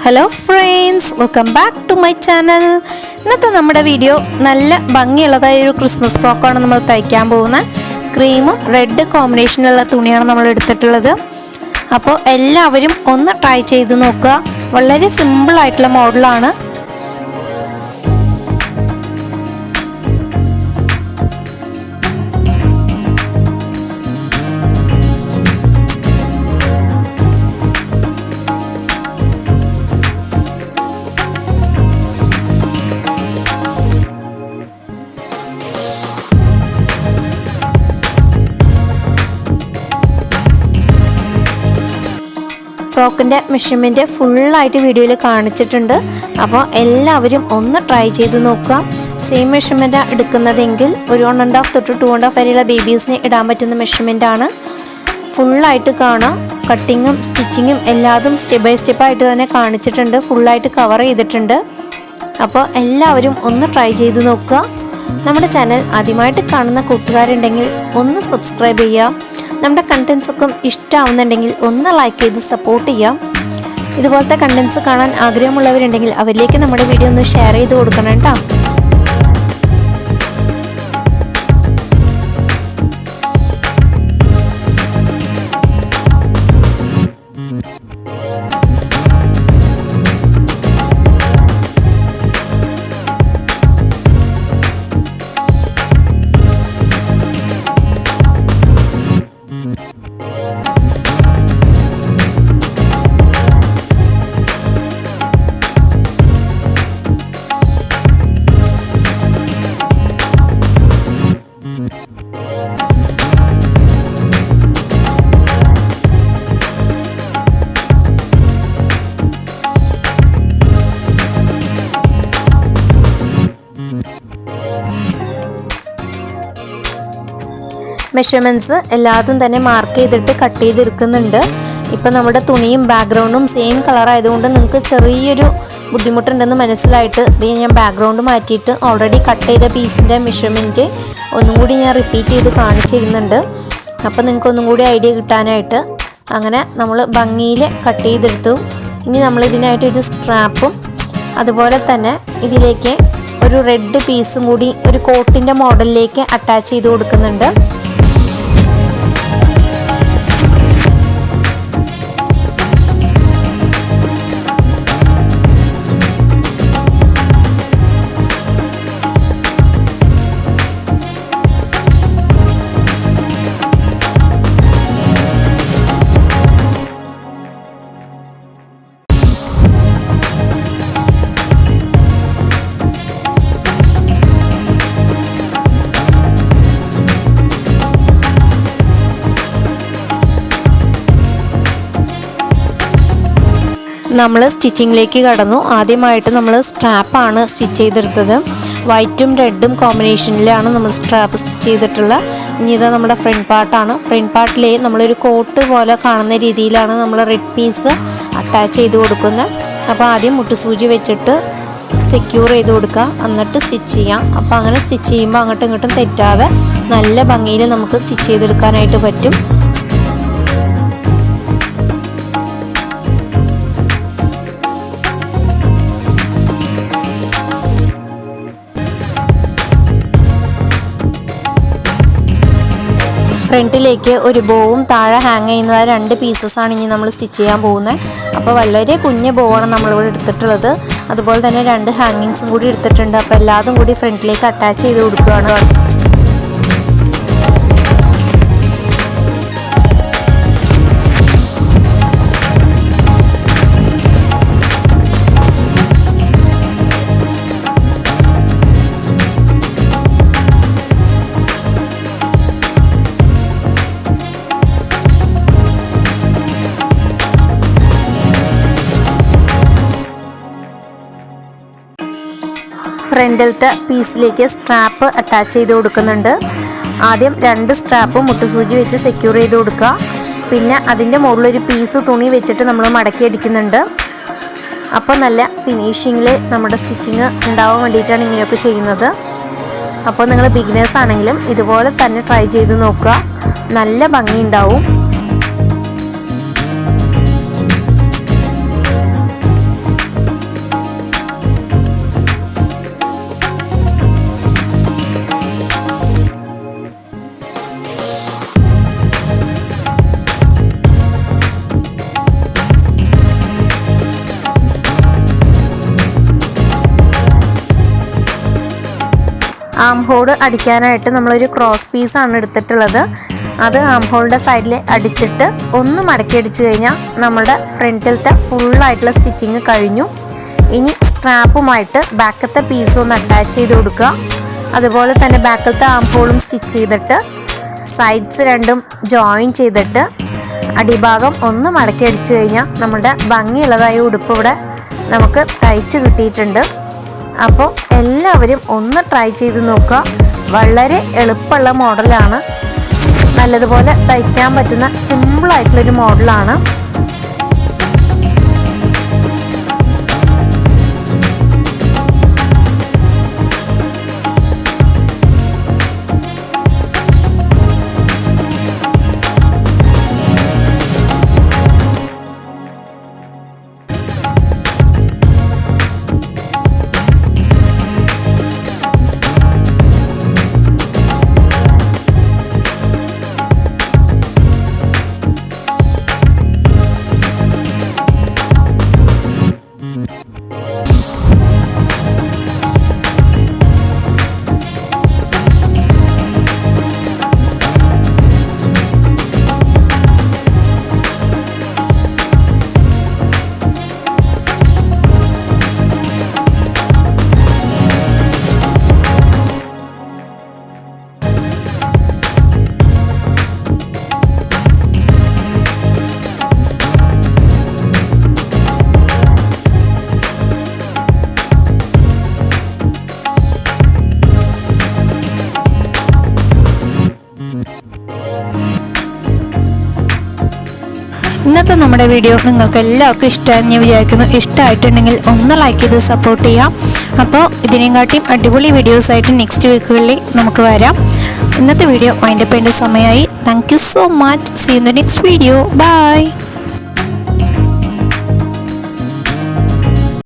Hello friends, welcome back to my channel. ഇന്നത്തെ നമ്മുടെ video നല്ല ഭംഗിയുള്ളതായ ഒരു ക്രിസ്മസ് ഫ്രോക്കാണ് നമ്മൾ തയ്ക്കാൻ പോകുന്നത്. ക്രീമും റെഡ് കോമ്പിനേഷനിലുള്ള തുണിയാണ് നമ്മൾ എടുത്തിട്ടുള്ളത്. അപ്പോൾ എല്ലാവരും ഒന്ന് ട്രൈ ചെയ്ത് നോക്കുക. വളരെ സിമ്പിളായിട്ടുള്ള മോഡലാണ്. ഫ്രോക്കിൻ്റെ മെഷർമെൻറ്റ് ഫുള്ളായിട്ട് വീഡിയോയിൽ കാണിച്ചിട്ടുണ്ട്. അപ്പോൾ എല്ലാവരും ഒന്ന് ട്രൈ ചെയ്ത് നോക്കുക. സെയിം മെഷർമെൻറ്റ് എടുക്കുന്നതെങ്കിൽ ഒരു 1.5 തൊട്ട് 2.5 വരെയുള്ള ബേബീസിന് ഇടാൻ പറ്റുന്ന മെഷർമെൻറ്റാണ്. ഫുള്ളായിട്ട് കാണാം. കട്ടിങ്ങും സ്റ്റിച്ചിങ്ങും എല്ലാതും സ്റ്റെപ്പ് ബൈ സ്റ്റെപ്പായിട്ട് തന്നെ കാണിച്ചിട്ടുണ്ട്. ഫുള്ളായിട്ട് കവർ ചെയ്തിട്ടുണ്ട്. അപ്പോൾ എല്ലാവരും ഒന്ന് ട്രൈ ചെയ്ത് നോക്കുക. നമ്മുടെ ചാനൽ ആദ്യമായിട്ട് കാണുന്ന കൂട്ടുകാരുണ്ടെങ്കിൽ ഒന്ന് സബ്സ്ക്രൈബ് ചെയ്യാം. നമ്മുടെ കണ്ടൻസ് ഒക്കെ ഇഷ്ടമാവുന്നുണ്ടെങ്കിൽ ഒന്ന് ലൈക്ക് ചെയ്ത് സപ്പോർട്ട് ചെയ്യാം. ഇതുപോലത്തെ കണ്ടൻസ് കാണാൻ ആഗ്രഹമുള്ളവരുണ്ടെങ്കിൽ അവരിലേക്ക് നമ്മുടെ വീഡിയോ ഒന്ന് ഷെയർ ചെയ്ത് കൊടുക്കണം കേട്ടോ. മെഷർമെൻറ്റ്സ് എല്ലാതും തന്നെ മാർക്ക് ചെയ്തിട്ട് കട്ട് ചെയ്തെടുക്കുന്നുണ്ട്. ഇപ്പം നമ്മുടെ തുണിയും ബാക്ക്ഗ്രൗണ്ടും സെയിം കളർ ആയതുകൊണ്ട് നിങ്ങൾക്ക് ചെറിയൊരു ബുദ്ധിമുട്ടുണ്ടെന്ന് മനസ്സിലായിട്ട് ഇത് ഞാൻ ബാക്ക്ഗ്രൗണ്ട് മാറ്റിയിട്ട് ഓൾറെഡി കട്ട് ചെയ്ത പീസിൻ്റെ മെഷർമെൻറ്റ് ഒന്നും കൂടി ഞാൻ റിപ്പീറ്റ് ചെയ്ത് കാണിച്ചിരുന്നുണ്ട്. അപ്പോൾ നിങ്ങൾക്ക് ഒന്നും കൂടി ഐഡിയ കിട്ടാനായിട്ട് അങ്ങനെ നമ്മൾ ഭംഗിയിൽ കട്ട് ചെയ്തെടുത്തു. ഇനി നമ്മൾ ഇതിനായിട്ട് ഒരു സ്ട്രാപ്പും അതുപോലെ തന്നെ ഇതിലേക്ക് ഒരു റെഡ് പീസും കൂടി ഒരു കോട്ടിൻ്റെ മോഡലിലേക്ക് അറ്റാച്ച് ചെയ്ത് കൊടുക്കുന്നുണ്ട്. നമ്മൾ സ്റ്റിച്ചിങ്ങിലേക്ക് കടന്നു. ആദ്യമായിട്ട് നമ്മൾ സ്ട്രാപ്പാണ് സ്റ്റിച്ച് ചെയ്തെടുത്തത്. വൈറ്റും റെഡും കോമ്പിനേഷനിലാണ് നമ്മൾ സ്ട്രാപ്പ് സ്റ്റിച്ച് ചെയ്തിട്ടുള്ളത്. ഇനി ഇത് നമ്മുടെ ഫ്രണ്ട് പാർട്ടാണ്. ഫ്രണ്ട് പാർട്ടിൽ നമ്മളൊരു കോട്ട് പോലെ കാണുന്ന രീതിയിലാണ് നമ്മൾ റെഡ് പീസ് അറ്റാച്ച് ചെയ്ത് കൊടുക്കുന്നത്. അപ്പോൾ ആദ്യം മുട്ടുസൂചി വെച്ചിട്ട് സെക്യൂർ ചെയ്ത് കൊടുക്കുക, എന്നിട്ട് സ്റ്റിച്ച് ചെയ്യാം. അപ്പോൾ അങ്ങനെ സ്റ്റിച്ച് ചെയ്യുമ്പോൾ അങ്ങോട്ടും ഇങ്ങോട്ടും തെറ്റാതെ നല്ല ഭംഗിയിൽ നമുക്ക് സ്റ്റിച്ച് ചെയ്തെടുക്കാനായിട്ട് പറ്റും. ഫ്രണ്ടിലേക്ക് ഒരു ബോവും താഴെ ഹാങ് ചെയ്യുന്ന 2 പീസസാണ് ഇനി നമ്മൾ സ്റ്റിച്ച് ചെയ്യാൻ പോകുന്നത്. അപ്പോൾ വളരെ കുഞ്ഞ് ബോവാണ് നമ്മളിവിടെ എടുത്തിട്ടുള്ളത്. അതുപോലെ തന്നെ 2 ഹാങ്ങിങ്സും കൂടി എടുത്തിട്ടുണ്ട്. അപ്പോൾ എല്ലാതും കൂടി ഫ്രണ്ടിലേക്ക് അറ്റാച്ച് ചെയ്ത് കൊടുക്കുകയാണ്. ഫ്രണ്ടിലത്തെ പീസിലേക്ക് സ്ട്രാപ്പ് അറ്റാച്ച് ചെയ്ത് കൊടുക്കുന്നുണ്ട്. ആദ്യം 2 സ്ട്രാപ്പും മുട്ടുസൂചി വെച്ച് സെക്യൂർ ചെയ്ത് കൊടുക്കുക. പിന്നെ അതിൻ്റെ മുകളിലൊരു പീസ് തുണി വെച്ചിട്ട് നമ്മൾ മടക്കി അടിക്കുന്നുണ്ട്. അപ്പോൾ നല്ല ഫിനിഷിങ്ങിൽ നമ്മുടെ സ്റ്റിച്ചിങ് ഉണ്ടാവാൻ വേണ്ടിയിട്ടാണ് ഇങ്ങനെയൊക്കെ ചെയ്യുന്നത്. അപ്പോൾ നിങ്ങൾ ബിഗിനേഴ്സ് ആണെങ്കിലും ഇതുപോലെ തന്നെ ട്രൈ ചെയ്ത് നോക്കുക. നല്ല ഭംഗി ഉണ്ടാവും. ആം ഹോൾ അടിക്കാനായിട്ട് നമ്മളൊരു ക്രോസ് പീസാണ് എടുത്തിട്ടുള്ളത്. അത് ആം ഹോളിൻ്റെ സൈഡിൽ അടിച്ചിട്ട് ഒന്ന് മടക്കി അടിച്ചു കഴിഞ്ഞാൽ നമ്മുടെ ഫ്രണ്ടിലത്തെ ഫുള്ളായിട്ടുള്ള സ്റ്റിച്ചിങ് കഴിഞ്ഞു. ഇനി സ്ട്രാപ്പുമായിട്ട് ബാക്കത്തെ പീസ് ഒന്ന് അറ്റാച്ച് ചെയ്ത് കൊടുക്കുക. അതുപോലെ തന്നെ ബാക്കത്തെ ആം ഹോളും സ്റ്റിച്ച് ചെയ്തിട്ട് സൈഡ്സ് രണ്ടും ജോയിൻ ചെയ്തിട്ട് അടിഭാഗം ഒന്ന് മടക്കി അടിച്ചു കഴിഞ്ഞാൽ നമ്മുടെ ഭംഗിയുള്ളതായ ഉടുപ്പ് ഇവിടെ നമുക്ക് തയ്ച്ച് കിട്ടിയിട്ടുണ്ട്. അപ്പോൾ എല്ലാവരും ഒന്ന് ട്രൈ ചെയ്ത് നോക്കുക. വളരെ എളുപ്പമുള്ള മോഡലാണ്, നല്ലതുപോലെ തയ്ക്കാൻ പറ്റുന്ന സിമ്പിളായിട്ടുള്ളൊരു മോഡലാണ്. ഇന്നത്തെ നമ്മുടെ വീഡിയോ നിങ്ങൾക്ക് എല്ലാവർക്കും ഇഷ്ടമായി ഞാൻ വിചാരിക്കുന്നു. ഇഷ്ടമായിട്ടുണ്ടെങ്കിൽ ഒന്ന് ലൈക്ക് ചെയ്ത് സപ്പോർട്ട് ചെയ്യാം. അപ്പോൾ ഇതിനെക്കാട്ടിയും അടിപൊളി വീഡിയോസായിട്ട് നെക്സ്റ്റ് വീക്കുകളിൽ നമുക്ക് വരാം. ഇന്നത്തെ വീഡിയോ വൈൻഡപ്പ് ചെയ്യേണ്ട സമയമായി. Thank you so much. See you in the next video. By.